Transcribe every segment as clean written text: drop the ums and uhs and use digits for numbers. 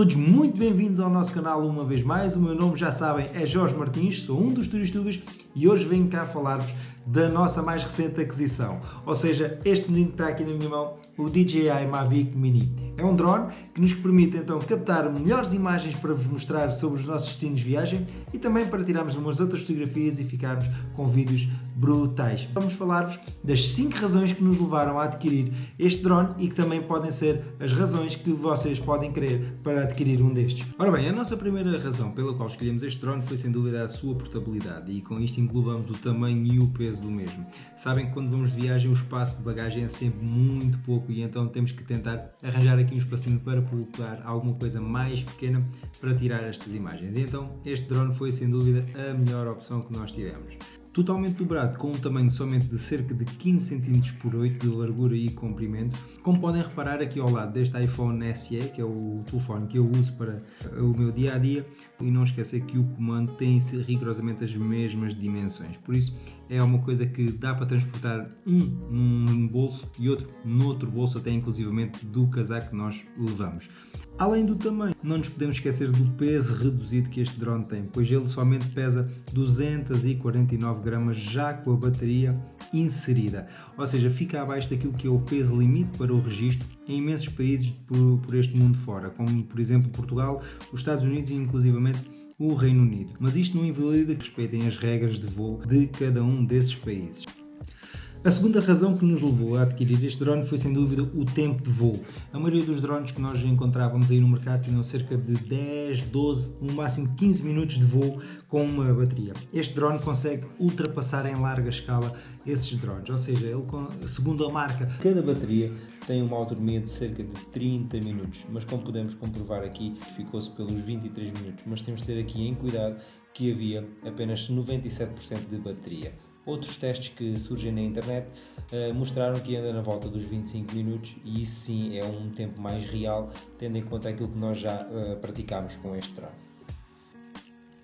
todos muito bem-vindos ao nosso canal uma vez mais. O meu nome, já sabem, é Jorge Martins, sou um dos Turistugas e hoje venho cá falar-vos da nossa mais recente aquisição. Ou seja, este menino que está aqui na minha mão, o DJI Mavic Mini. É um drone que nos permite então captar melhores imagens para vos mostrar sobre os nossos destinos de viagem e também para tirarmos umas outras fotografias e ficarmos com vídeos brutais. Vamos falar-vos das 5 razões que nos levaram a adquirir este drone e que também podem ser as razões que vocês podem querer para adquirir um destes. Ora bem, a nossa primeira razão pela qual escolhemos este drone foi sem dúvida a sua portabilidade e com isto englobamos o tamanho e o peso do mesmo. Sabem que quando vamos de viagem o espaço de bagagem é sempre muito pouco e então temos que tentar arranjar aqui um espacinho para colocar alguma coisa mais pequena para tirar estas imagens. E então este drone foi sem dúvida a melhor opção que nós tivemos. Totalmente dobrado, com um tamanho somente de cerca de 15 cm por 8 de largura e comprimento. Como podem reparar aqui ao lado deste iPhone SE, que é o telefone que eu uso para o meu dia a dia, e não esquecer que o comando tem rigorosamente as mesmas dimensões, por isso é uma coisa que dá para transportar num bolso e outro noutro bolso, até inclusivamente do casaco que nós levamos. Além do tamanho, não nos podemos esquecer do peso reduzido que este drone tem, pois ele somente pesa 249 gramas já com a bateria inserida, ou seja, fica abaixo daquilo que é o peso limite para o registro em imensos países por este mundo fora, como por exemplo Portugal, os Estados Unidos e inclusivamente o Reino Unido. Mas isto não invalida que respeitem as regras de voo de cada um desses países. A segunda razão que nos levou a adquirir este drone foi sem dúvida o tempo de voo. A maioria dos drones que nós encontrávamos aí no mercado tinham cerca de 10, 12, no máximo 15 minutos de voo com uma bateria. Este drone consegue ultrapassar em larga escala esses drones, ou seja, ele, segundo a marca, cada bateria tem uma autonomia de cerca de 30 minutos, mas como podemos comprovar aqui, ficou-se pelos 23 minutos, mas temos de ter aqui em cuidado que havia apenas 97% de bateria. Outros testes que surgem na internet mostraram que anda na volta dos 25 minutos e isso sim é um tempo mais real, tendo em conta aquilo que nós já praticámos com este drone.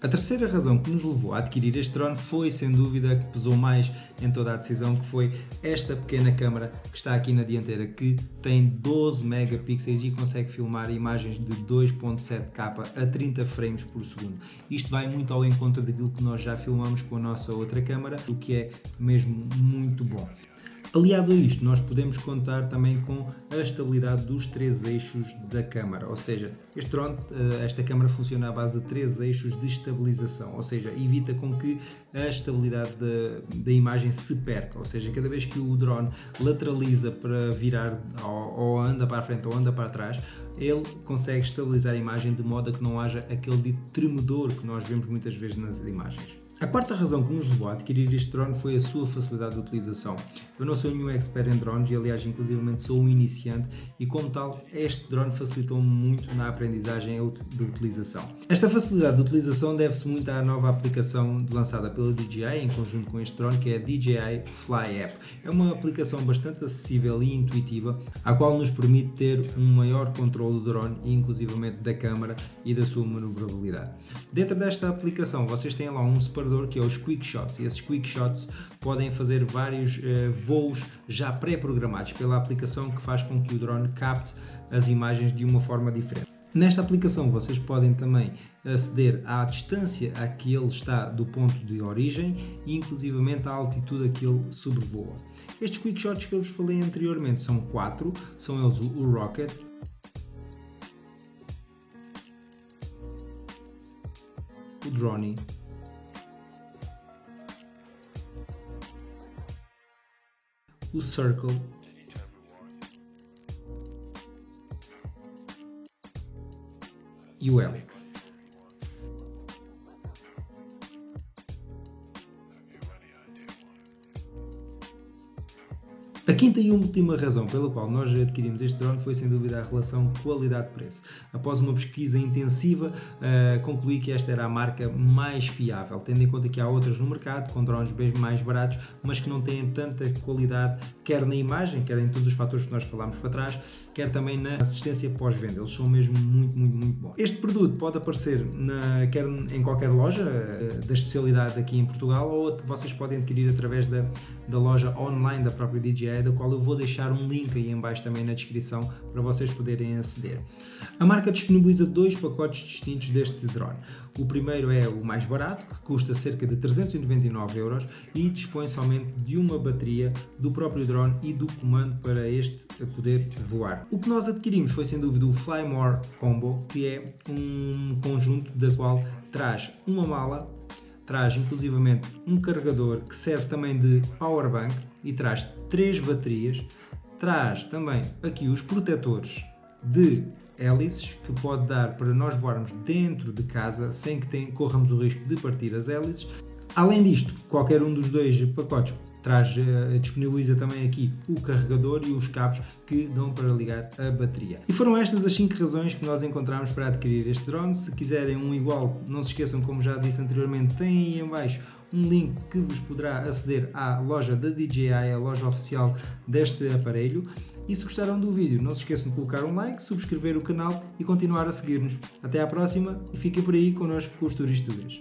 A terceira razão que nos levou a adquirir este drone foi sem dúvida a que pesou mais em toda a decisão, que foi esta pequena câmara que está aqui na dianteira, que tem 12 megapixels e consegue filmar imagens de 2.7K a 30 frames por segundo. Isto vai muito ao encontro daquilo que nós já filmamos com a nossa outra câmara, o que é mesmo muito bom. Aliado a isto, nós podemos contar também com a estabilidade dos 3 eixos da câmara, ou seja, este drone, esta câmara funciona à base de 3 eixos de estabilização, ou seja, evita com que a estabilidade da imagem se perca, ou seja, cada vez que o drone lateraliza para virar ou anda para a frente ou anda para trás, ele consegue estabilizar a imagem de modo a que não haja aquele dito tremedor que nós vemos muitas vezes nas imagens. A quarta razão que nos levou a adquirir este drone foi a sua facilidade de utilização. Eu não sou nenhum expert em drones e aliás inclusivamente sou um iniciante e como tal este drone facilitou-me muito na aprendizagem de utilização. Esta facilidade de utilização deve-se muito à nova aplicação lançada pela DJI em conjunto com este drone, que é a DJI Fly App. É uma aplicação bastante acessível e intuitiva, a qual nos permite ter um maior controle do drone e inclusivamente da câmara e da sua manobrabilidade. Dentro desta aplicação vocês têm lá um separador que é os Quick Shots, e esses Quick Shots podem fazer vários voos já pré-programados pela aplicação, que faz com que o drone capte as imagens de uma forma diferente. Nesta aplicação vocês podem também aceder à distância a que ele está do ponto de origem e inclusivamente à altitude a que ele sobrevoa. Estes Quick Shots que eu vos falei anteriormente são 4, são eles o Rocket, o Drone, o Circle e o Helix. A quinta e última razão pela qual nós adquirimos este drone foi sem dúvida a relação qualidade-preço. Após uma pesquisa intensiva, concluí que esta era a marca mais fiável, tendo em conta que há outras no mercado com drones bem mais baratos, mas que não têm tanta qualidade, quer na imagem, quer em todos os fatores que nós falámos para trás, quer também na assistência pós-venda. Eles são mesmo muito bons. Este produto pode aparecer quer em qualquer loja da especialidade aqui em Portugal, ou vocês podem adquirir através da da loja online da própria DJI, da qual eu vou deixar um link aí em baixo também na descrição para vocês poderem aceder. A marca disponibiliza dois pacotes distintos deste drone. O primeiro é o mais barato, que custa cerca de 399€ e dispõe somente de uma bateria do próprio drone e do comando para este poder voar. O que nós adquirimos foi sem dúvida o Fly More Combo, que é um conjunto da qual traz uma mala, traz inclusivamente um carregador que serve também de power bank e traz 3 baterias, traz também aqui os protetores de hélices que pode dar para nós voarmos dentro de casa sem que corramos o risco de partir as hélices. Além disto, qualquer um dos dois pacotes disponibiliza também aqui o carregador e os cabos que dão para ligar a bateria. E foram estas as 5 razões que nós encontramos para adquirir este drone. Se quiserem um igual, não se esqueçam, como já disse anteriormente, tem aí em baixo um link que vos poderá aceder à loja da DJI, a loja oficial deste aparelho. E se gostaram do vídeo, não se esqueçam de colocar um like, subscrever o canal e continuar a seguir-nos. Até à próxima e fiquem por aí connosco com os Turistugas.